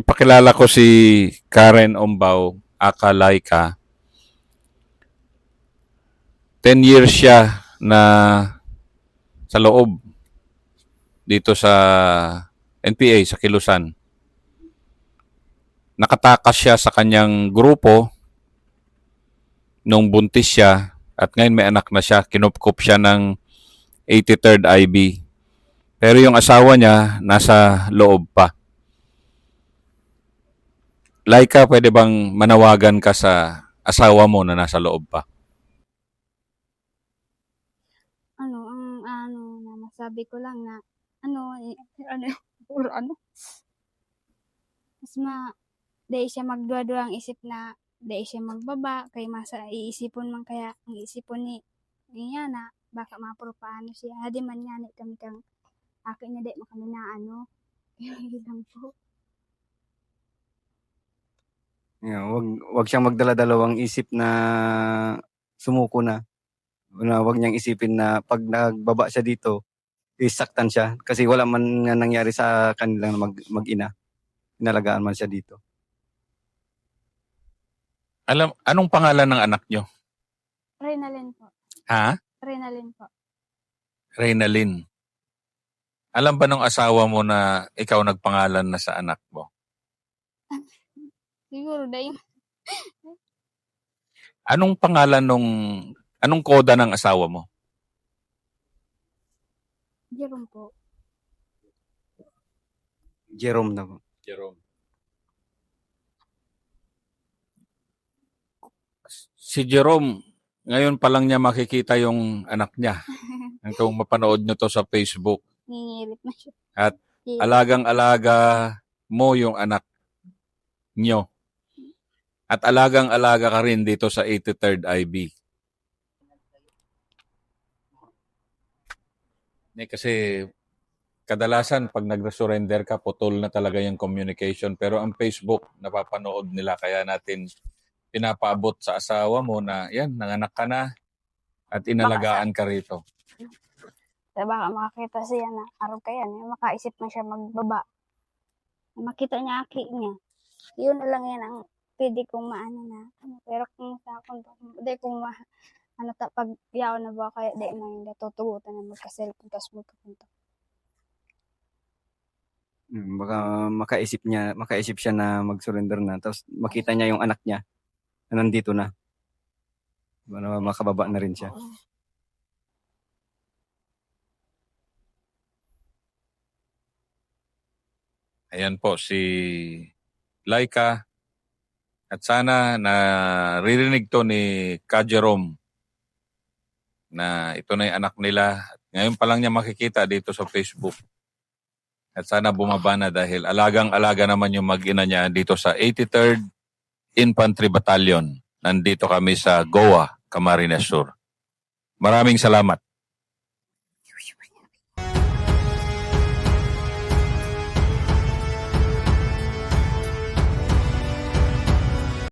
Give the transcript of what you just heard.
ipakilala ko si Karen Ombaw, aka Laika. 10 years siya na sa loob dito sa NPA sa Kilusan. Nakatakas siya sa kanyang grupo nung buntis siya at ngayon may anak na siya. Kinupkup siya ng 83rd IB. Pero yung asawa niya nasa loob pa. Laika, pwede bang manawagan ka sa asawa mo na nasa loob pa? Masabi ko lang na, puro di siya magdua-dua ang isip na, di siya magbaba, kay iisipon man kaya, ang isipon niya na, baka mapuro paano siya, hadi man nga ni kami kang, akin niya di makami na yun lang po. Wag siyang magdala-dalawang isip na sumuko na. Wag niyang isipin na pag nagbaba siya dito, isaktan siya kasi wala man nga nangyari sa kanilang mag-ina. Inalagaan man siya dito. Anong pangalan ng anak nyo? Reynalyn po. Ha? Reynalyn po. Reynalyn. Alam ba ng asawa mo na ikaw nagpangalan na sa anak mo? Siguro dahil. Anong pangalan anong koda ng asawa mo? Jerome po. Jerome na po. Jerome. Si Jerome, ngayon pa lang niya makikita yung anak niya. Kung mapanood nyo to sa Facebook. Ningirit na siya. At alagang-alaga mo yung anak nyo. At alagang-alaga ka rin dito sa 83rd IB. Kasi kadalasan pag nag-surrender ka, putol na talaga yung communication. Pero ang Facebook, napapanood nila. Kaya natin pinapaabot sa asawa mo na, yan, nanganak ka na at inalagaan ka rito. Baka makakita siya na araw kaya niya, makaisip na siya magbaba. Makita niya aki niya. Yun na lang yan ang pwede kong maano na. Pero kung sa akin, di kong pag yaw na ba kaya di na yung natutugutan na magka-cellphone tapos magkapunta. Baka makaisip siya na mag-surrender na tapos makita niya yung anak niya na nandito na. Makababa na rin siya. Ayan po si Laika. At sana naririnig to ni Ka Jerome na ito na yung anak nila. Ngayon pa lang niya makikita dito sa Facebook. At sana bumaba na dahil alagang-alaga naman yung mag-ina niya dito sa 83rd Infantry Battalion. Nandito kami sa Goa, Camarines Sur. Maraming salamat.